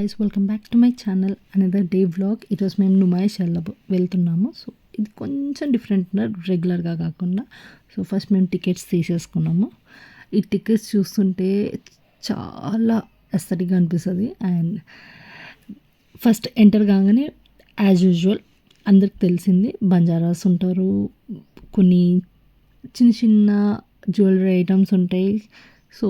Guys, welcome back to my channel. Another day vlog. ఈరోజు మేము నుమాయిష్ వెళ్తున్నాము. సో ఇది కొంచెం డిఫరెంట్ రెగ్యులర్గా కాకుండా. సో ఫస్ట్ మేము టికెట్స్ తీసేసుకున్నాము. ఈ టికెట్స్ చూస్తుంటే చాలా ఎస్థెటిక్గా అనిపిస్తుంది. అండ్ ఫస్ట్ ఎంటర్ కాగానే యాజ్ యూజువల్ అందరికి తెలిసింది బంజారాస్ ఉంటారు, కొన్ని చిన్న చిన్న జ్యువెలరీ ఐటమ్స్ ఉంటాయి. సో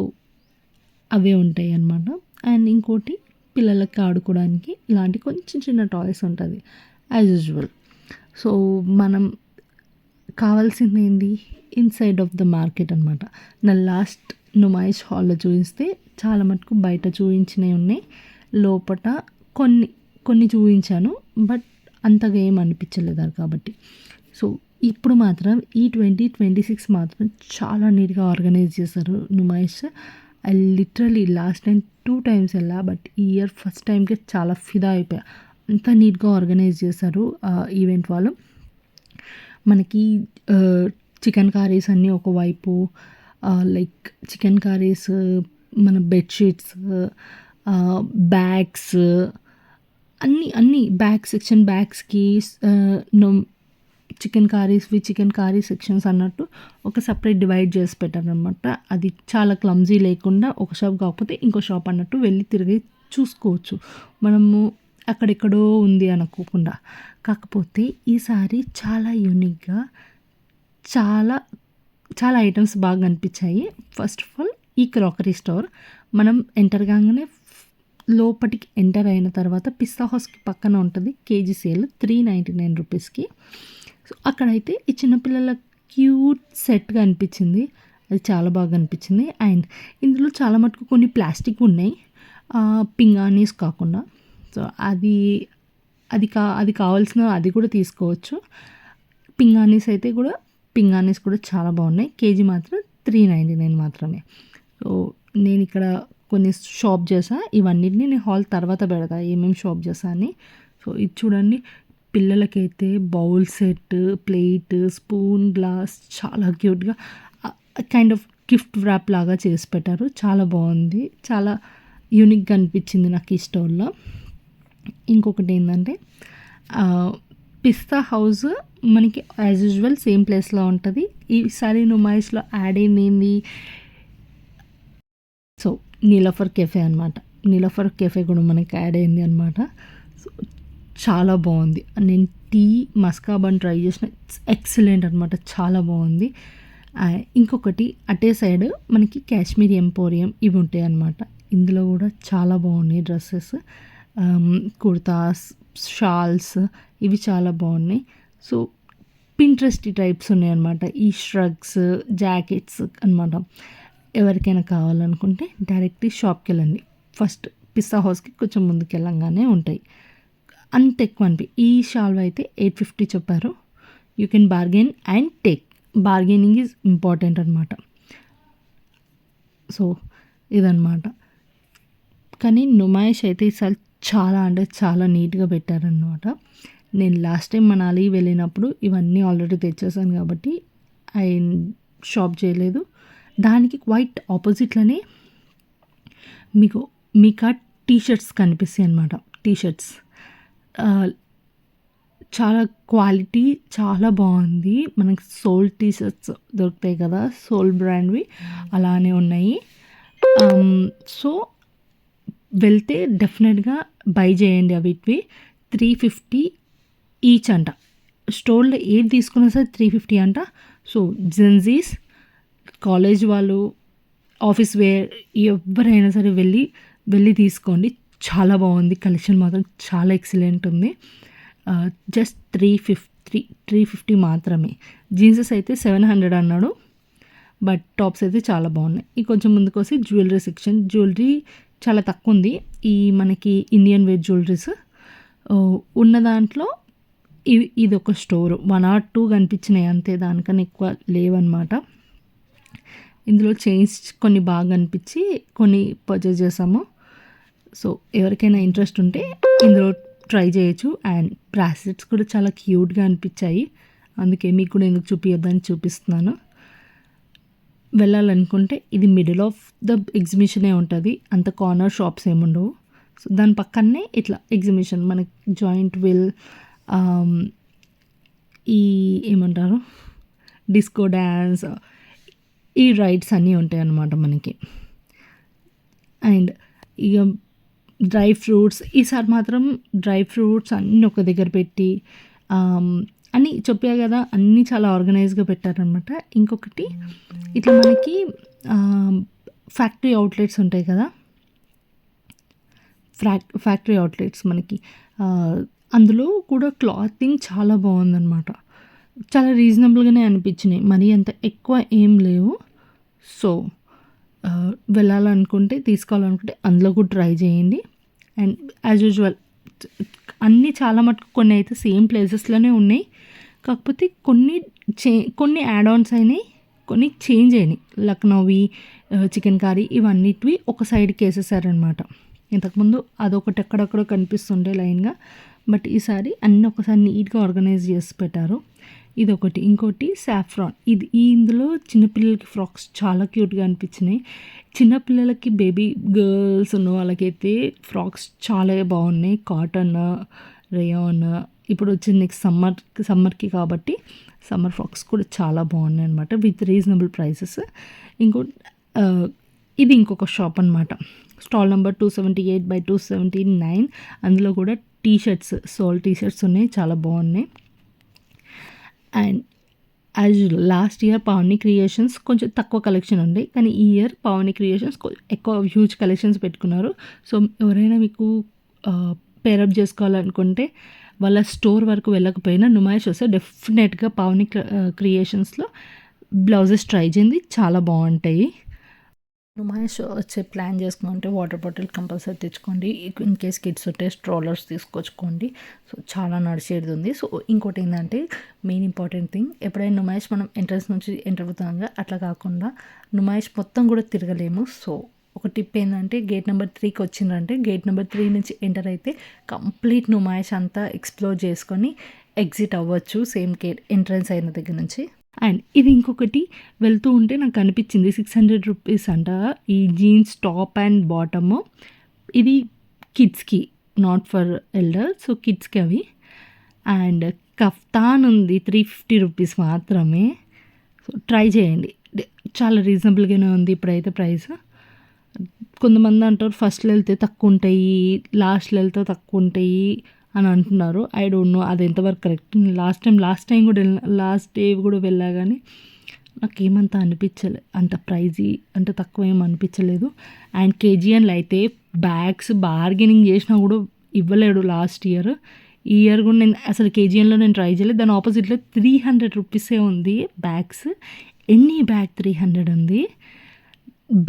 అవే ఉంటాయి అన్నమాట. అండ్ ఇంకోటి పిల్లలకి ఆడుకోవడానికి ఇలాంటి కొంచెం చిన్న టాయ్స్ ఉంటుంది యాజ్ యూజువల్. సో మనం కావాల్సింది ఏంటి, ఇన్సైడ్ ఆఫ్ ద మార్కెట్ అనమాట. నా లాస్ట్ నుమాయిష్ హాల్లో చూపిస్తే చాలా మటుకు బయట చూపించినవి ఉన్నాయి, లోపల కొన్ని కొన్ని చూపించాను, బట్ అంతగా ఏం అనిపించలేదు కాబట్టి. సో ఇప్పుడు మాత్రం ఈ 2026 మాత్రం చాలా నీట్గా ఆర్గనైజ్ చేశారు Numaish. I literally last time 2 times వెళ్ళా, బట్ ఈ ఇయర్ ఫస్ట్ టైంకే చాలా ఫిదా అయిపోయా. అంత నీట్గా ఆర్గనైజ్ చేశారు ఈవెంట్ వాళ్ళు. మనకి చికెన్ కర్రీస్ అన్నీ ఒకవైపు, లైక్ చికెన్ కర్రీస్, మన బెడ్షీట్స్, బ్యాగ్స్, అన్నీ బ్యాగ్ సెక్షన్, బ్యాగ్స్కి చికెన్ కర్రీ సెక్షన్స్ అన్నట్టు ఒక సపరేట్ డివైడ్ చేసి పెట్టారనమాట. అది చాలా క్లమ్జీ లేకుండా ఒక షాప్ కాకపోతే ఇంకో షాప్ అన్నట్టు వెళ్ళి తిరిగి చూసుకోవచ్చు మనము, అక్కడెక్కడో ఉంది అనుకోకుండా. కాకపోతే ఈసారి చాలా యూనిక్గా చాలా చాలా ఐటమ్స్ బాగా అనిపించాయి. ఫస్ట్ ఆఫ్ ఆల్ ఈ క్రాకరీ స్టోర్, మనం ఎంటర్ కాగానే లోపలికి ఎంటర్ అయిన తర్వాత పిస్తా హౌస్కి పక్కన ఉంటుంది కేజీ సేల్ 399 రూపీస్కి. సో అక్కడైతే ఈ చిన్నపిల్లల క్యూట్ సెట్గా అనిపించింది, అది చాలా బాగా అనిపించింది. అండ్ ఇందులో చాలా మటుకు కొన్ని ప్లాస్టిక్ ఉన్నాయి, పింగాణీస్ కాకుండా. సో అది కావాల్సిన అది కూడా తీసుకోవచ్చు. పింగాణీస్ కూడా చాలా బాగున్నాయి. కేజీ మాత్రం 399 మాత్రమే. సో నేను ఇక్కడ కొన్ని షాప్ చేసా, ఇవన్నిటిని నేను హాల్ తర్వాత పెడతా ఏమేమి షాప్ చేసా అని. సో ఇది చూడండి, పిల్లలకైతే bowl set, plate, spoon, glass చాలా క్యూట్గా కైండ్ ఆఫ్ గిఫ్ట్ ర్యాప్ లాగా చేసి పెట్టారు. చాలా బాగుంది, చాలా యూనిక్గా అనిపించింది నాకు ఈ స్టోర్లో. ఇంకొకటి ఏంటంటే పిస్తా హౌస్ మనకి యాజ్ యూజువల్ సేమ్ ప్లేస్లో ఉంటుంది. ఈసారి నుమాయిష్లో యాడ్ అయింది సో నీలోఫర్ కెఫే అనమాట. నీలోఫర్ కెఫే కూడా మనకి యాడ్ అయింది అనమాట. సో చాలా బాగుంది. నేను టీ మస్కాబన్ ట్రై చేసిన, ఎక్సలెంట్ అనమాట, చాలా బాగుంది. ఇంకొకటి అటే సైడ్ మనకి కాశ్మీరీ ఎంపోరియం ఇవి ఉంటాయి అన్నమాట. ఇందులో కూడా చాలా బాగున్నాయి డ్రెస్సెస్, కుర్తాస్, షాల్స్, ఇవి చాలా బాగున్నాయి. సో పింట్రెస్ట్ టైప్స్ ఉన్నాయి అనమాట, ఈ ష్రగ్స్, జాకెట్స్ అనమాట. ఎవరికైనా కావాలనుకుంటే డైరెక్ట్ షాప్కి వెళ్ళండి. ఫస్ట్ పిస్తా హౌస్కి కొంచెం ముందుకు వెళ్ళంగానే ఉంటాయి. అంత ఎక్కువ ఈ షాల్వ్ అయితే 850 చెప్పారు. You can bargain and take. Bargaining is important అనమాట. సో ఇదన్నమాట. కానీ నుమాయిష్ అయితే ఈసారి చాలా అంటే చాలా నీట్గా పెట్టారనమాట. నేను లాస్ట్ టైం మనాలి వెళ్ళినప్పుడు ఇవన్నీ ఆల్రెడీ తెచ్చేసాను కాబట్టి షాప్ చేయలేదు. దానికి క్వైట్ ఆపోజిట్లోనే మీకు ఆ టీషర్ట్స్ కనిపిస్తాయి అన్నమాట. టీషర్ట్స్ చాలా క్వాలిటీ చాలా బాగుంది. మనకి సోల్ టీషర్ట్స్ దొరుకుతాయి కదా, సోల్ బ్రాండ్వి అలానే ఉన్నాయి. సో వెళ్తే డెఫినెట్గా బై చేయండి. వీటివి 350 ఈచ్ అంట. స్టోర్లో ఏది తీసుకున్నా సరే 350 అంట. సో జెన్జీస్, కాలేజ్ వాళ్ళు, ఆఫీస్ వేర్, ఎవరైనా సరే వెళ్ళి తీసుకోండి. చాలా బాగుంది, కలెక్షన్ మాత్రం చాలా ఎక్సలెంట్ ఉంది. జస్ట్ 350 మాత్రమే. జీన్సెస్ అయితే 700 అన్నాడు, బట్ టాప్స్ అయితే చాలా బాగున్నాయి. కొంచెం ముందుకు వస్తే జ్యువెలరీ సెక్షన్, జ్యువెలరీ చాలా తక్కువ ఉంది. ఈ మనకి ఇండియన్ వేర్ జ్యువెలరీస్ ఉన్న దాంట్లో ఇది ఒక స్టోరు, 1 or 2 కనిపించినాయి అంతే, దానికన్నా ఎక్కువ లేవన్నమాట. ఇందులో చైన్స్ కొన్ని బాగా అనిపించి కొన్ని పర్చేస్ చేసాము. సో ఎవరికైనా ఇంట్రెస్ట్ ఉంటే ఇందులో ట్రై చేయొచ్చు. అండ్ బ్రాస్లెట్స్ కూడా చాలా క్యూట్గా అనిపించాయి, అందుకే మీకు కూడా ఎందుకు చూపించొద్దని చూపిస్తున్నాను. వెళ్ళాలనుకుంటే ఇది మిడిల్ ఆఫ్ ద ఎగ్జిబిషనే ఉంటుంది, అంత కార్నర్ షాప్స్ ఏముండవు. సో దాని పక్కనే ఇట్లా ఎగ్జిబిషన్ మనకి జాయింట్ వీల్, ఈ ఏమంటారు డిస్కో డ్యాన్స్, ఈ రైడ్స్ అన్నీ ఉంటాయి అన్నమాట మనకి. అండ్ ఇక డ్రై ఫ్రూట్స్, ఈసారి మాత్రం డ్రై ఫ్రూట్స్ అన్నీ ఒక దగ్గర పెట్టి అన్నీ చెప్పా కదా, అన్నీ చాలా ఆర్గనైజ్గా పెట్టారనమాట. ఇంకొకటి ఇట్లా మనకి ఫ్యాక్టరీ అవుట్లెట్స్ ఉంటాయి కదా, ఫ్యాక్టరీ అవుట్లెట్స్ మనకి అందులో కూడా క్లాతింగ్ చాలా బాగుందన్నమాట. చాలా రీజనబుల్గానే అనిపించినాయి, మరీ అంత ఎక్కువ ఏం లేవు. సో వెళ్ళాలనుకుంటే, తీసుకోవాలనుకుంటే అందులో కూడా ట్రై చేయండి. అండ్ యాజ్ యూజువల్ అన్నీ చాలా మటుకు కొన్ని అయితే సేమ్ ప్లేసెస్లోనే ఉన్నాయి, కాకపోతే కొన్ని యాడ్ ఆన్స్ అయినాయి, కొన్ని చేంజ్ అయినాయి. లక్నోవి, చికెన్ కర్రీ ఇవన్నిటివి ఒక సైడ్కి వేసేసారనమాట. ఇంతకుముందు అదొకటి ఎక్కడెక్కడో కనిపిస్తుండే లైన్గా, బట్ ఈసారి అన్నీ ఒకసారి నీట్గా ఆర్గనైజ్ చేసి పెట్టారు. ఇదొకటి. ఇంకోటి సాఫ్రాన్, ఇందులో చిన్నపిల్లలకి ఫ్రాక్స్ చాలా క్యూట్గా అనిపించినాయి. చిన్నపిల్లలకి బేబీ గర్ల్స్ ఉన్న వాళ్ళకైతే ఫ్రాక్స్ చాలా బాగున్నాయి. కాటన్, రేయాన్, ఇప్పుడు వచ్చింది నెక్స్ట్ సమ్మర్కి కాబట్టి సమ్మర్ ఫ్రాక్స్ కూడా చాలా బాగున్నాయి అనమాట, విత్ రీజనబుల్ ప్రైసెస్. ఇది ఇంకొక షాప్ అనమాట, స్టాల్ నెంబర్ 278/279. అందులో కూడా టీషర్ట్స్, సోల్ టీషర్ట్స్ ఉన్నాయి, చాలా బాగున్నాయి. And as last year Pavani creations కొంచెం తక్కువ కలెక్షన్ ఉంది, కానీ ఈ ఇయర్ పావని క్రియేషన్స్ ఎక్కువ హ్యూజ్ కలెక్షన్స్ పెట్టుకున్నారు. సో ఎవరైనా మీకు పేరప్ చేసుకోవాలనుకుంటే వాళ్ళ స్టోర్ వరకు వెళ్ళకపోయినా నుమాయిష్ వస్తే డెఫినెట్గా పావని క్రియేషన్స్లో బ్లౌజెస్ ట్రై చేయండి, చాలా బాగుంటాయి. నుమాయిష్ వచ్చే ప్లాన్ చేసుకుంటే వాటర్ బాటిల్ కంపల్సరీ తెచ్చుకోండి. ఇన్ కేస్ కిడ్స్ ఉంటే స్ట్రోలర్స్ తీసుకొచ్చుకోండి. సో చాలా నడిచేది ఉంది. సో ఇంకోటి ఏంటంటే మెయిన్ ఇంపార్టెంట్ థింగ్, ఎప్పుడైనా నుమాయిష్ మనం ఎంట్రన్స్ నుంచి ఎంటర్ అవుతాం, అట్లా కాకుండా నుమాయిష్ మొత్తం కూడా తిరగలేము. సో ఒక టిప్ ఏంటంటే, గేట్ నెంబర్ 3కి వచ్చిందంటే గేట్ నెంబర్ 3 నుంచి ఎంటర్ అయితే కంప్లీట్ నుమాయిష్ అంతా ఎక్స్ప్లోర్ చేసుకొని ఎగ్జిట్ అవ్వచ్చు, సేమ్ గేట్ ఎంట్రన్స్ అయిన దగ్గర నుంచి. అండ్ ఇది ఇంకొకటి, వెళ్తూ ఉంటే నాకు అనిపించింది 600 రూపీస్ అంట ఈ జీన్స్ టాప్ అండ్ బాటమ్. ఇది కిడ్స్కి, నాట్ ఫర్ ఎల్డర్, సో కిడ్స్కి అవి. అండ్ కఫ్తాన్ ఉంది 350 రూపీస్ మాత్రమే. సో ట్రై చేయండి, చాలా రీజనబుల్గానే ఉంది ఇప్పుడైతే ప్రైస్. కొంతమంది అంటారు ఫస్ట్లో వెళ్తే తక్కువ ఉంటాయి, లాస్ట్లో వెళ్తే తక్కువ ఉంటాయి అని అంటున్నారు. ఐ డోంట్ నో అది ఎంతవరకు కరెక్ట్. లాస్ట్ టైం కూడా లాస్ట్ డే కూడా వెళ్ళా, కానీ నాకేమంత అనిపించలేదు, అంత ప్రైజీ అంటే తక్కువ ఏం అనిపించలేదు. అండ్ కేజీఎన్లో అయితే బ్యాగ్స్ బార్గెనింగ్ చేసినా కూడా ఇవ్వలేడు లాస్ట్ ఇయర్. ఈ ఇయర్ కూడా నేను అసలు కేజీఎన్లో నేను ట్రై చేయలేదు. దాని ఆపోజిట్లో 300 రూపీసే ఉంది బ్యాగ్స్. ఎన్ని బ్యాగ్ 300 ఉంది.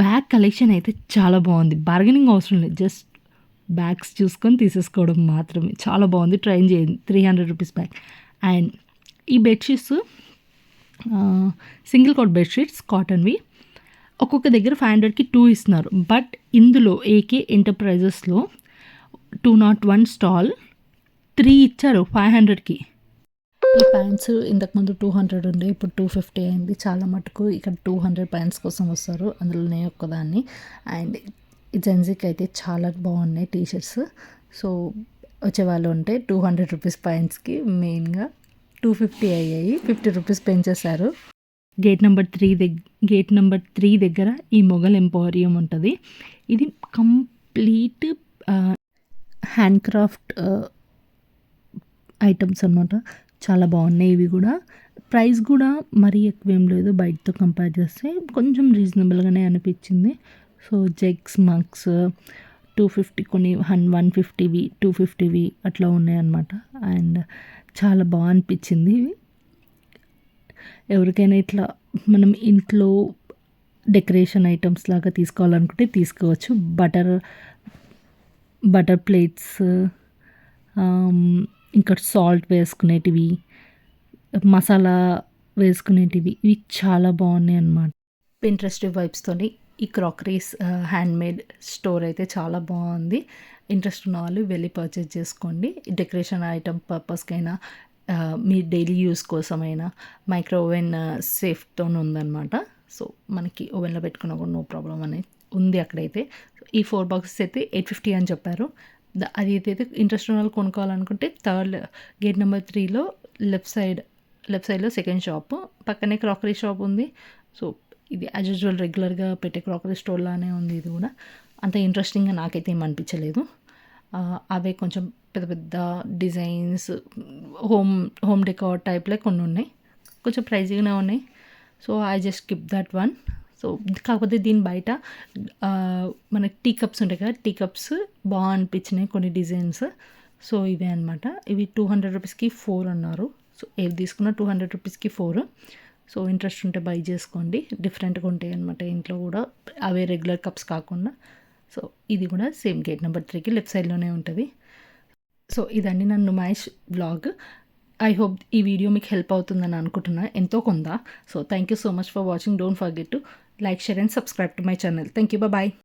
బ్యాగ్ కలెక్షన్ అయితే చాలా బాగుంది, బార్గెనింగ్ అవసరం లేదు, జస్ట్ బ్యాగ్స్ చూసుకొని తీసేసుకోవడం మాత్రమే. చాలా బాగుంది, ట్రై చేయండి. 300 రూపీస్ బ్యాగ్. అండ్ ఈ బెడ్షీట్స్ సింగిల్ కోట్ బెడ్షీట్స్ కాటన్వి, ఒక్కొక్క దగ్గర 500కి 2 ఇస్తున్నారు. బట్ ఇందులో ఏకే ఎంటర్ప్రైజెస్లో 201 స్టాల్ 3 ఇచ్చారు 500కి. ఈ ప్యాంట్స్ ఇంతకుముందు 200 ఉండే, ఇప్పుడు 250 అయింది. చాలా మటుకు ఇక్కడ 200 ప్యాంట్స్ కోసం వస్తారు, అందులోనే ఒక్కదాన్ని. అండ్ జెన్జీకి అయితే చాలా బాగున్నాయి టీషర్ట్స్. సో వచ్చేవాళ్ళు ఉంటే 200 రూపీస్ ప్యాంట్స్కి మెయిన్గా 250 అయ్యాయి, 50 రూపీస్ పెంచేశారు. గేట్ నెంబర్ 3 దగ్గర ఈ మొఘల్ ఎంపోరియం ఉంటుంది. ఇది కంప్లీట్ హ్యాండ్ క్రాఫ్ట్ ఐటమ్స్ అన్నమాట, చాలా బాగున్నాయి. ఇవి కూడా ప్రైస్ కూడా మరీ ఎక్కువేం లేదు, బయటతో కంపేర్ చేస్తే కొంచెం రీజనబుల్గానే అనిపించింది. సో జగ్స్, మగ్స్ 250, కొన్ని 150వి 250వి అట్లా ఉన్నాయన్నమాట. అండ్ చాలా బాగా అనిపించింది. ఎవరికైనా ఇట్లా మనం ఇంట్లో డెకరేషన్ ఐటమ్స్ లాగా తీసుకోవాలనుకుంటే తీసుకోవచ్చు. బటర్ ప్లేట్స్, ఇంకా సాల్ట్ వేసుకునేటివి, మసాలా వేసుకునేటివి, ఇవి చాలా బాగున్నాయి అన్నమాట. పింట్రెస్ట్ వైబ్స్తోని ఈ క్రాకరీస్ హ్యాండ్మేడ్ స్టోర్ అయితే చాలా బాగుంది. ఇంట్రెస్ట్ ఉన్న వాళ్ళు వెళ్ళి పర్చేజ్ చేసుకోండి. డెకరేషన్ ఐటమ్ పర్పస్కైనా, మీ డైలీ యూస్ కోసమైనా మైక్రో ఓవెన్ సేఫ్తో ఉందన్నమాట. సో మనకి ఓవెన్లో పెట్టుకున్నా కూడా నో ప్రాబ్లం అనేది ఉంది అక్కడైతే. ఈ 4 బాక్సెస్ అయితే 850 అని చెప్పారు. అది అయితే ఇంట్రెస్ట్ ఉన్న వాళ్ళు కొనుక్కోవాలనుకుంటే గేట్ నెంబర్ 3లో లెఫ్ట్ సైడ్లో సెకండ్ షాపు. పక్కనే క్రాకరీ షాప్ ఉంది. సో ఇది యాజ్ యూజువల్ రెగ్యులర్గా పెట్టే క్రాకరీ స్టోర్ లానే ఉంది ఇది కూడా. అంత ఇంట్రెస్టింగ్గా నాకైతే ఏం అనిపించలేదు. అవే కొంచెం పెద్ద పెద్ద డిజైన్స్ హోమ్ డెకార్ టైప్లో కొన్ని ఉన్నాయి. కొంచెం ప్రైజీగానే ఉన్నాయి. So I just skip that one. So కాకపోతే దీని బయట మనకి టీ కప్స్ ఉంటాయి కదా, టీ కప్స్ బాగా అనిపించినాయి కొన్ని డిజైన్స్. సో ఇవే అనమాట. ఇవి 200 రూపీస్కి 4 అన్నారు. సో ఏవి తీసుకున్నా 200 రూపీస్కి 4. సో ఇంట్రెస్ట్ ఉంటే బై చేసుకోండి. డిఫరెంట్గా ఉంటాయి అనమాట ఇంట్లో కూడా, అవే రెగ్యులర్ కప్స్ కాకుండా. సో ఇది కూడా సేమ్ గేట్ నెంబర్ 3కి లెఫ్ట్ సైడ్లోనే ఉంటుంది. సో ఇదండి నా నుమాయిష్ వ్లాగ్. ఐ హోప్ ఈ వీడియో మీకు హెల్ప్ అవుతుందని అనుకుంటున్నా, ఎంతో కొంత. So thank you so much for watching. Don't forget to like, share and subscribe to my channel. Thank you. Bye.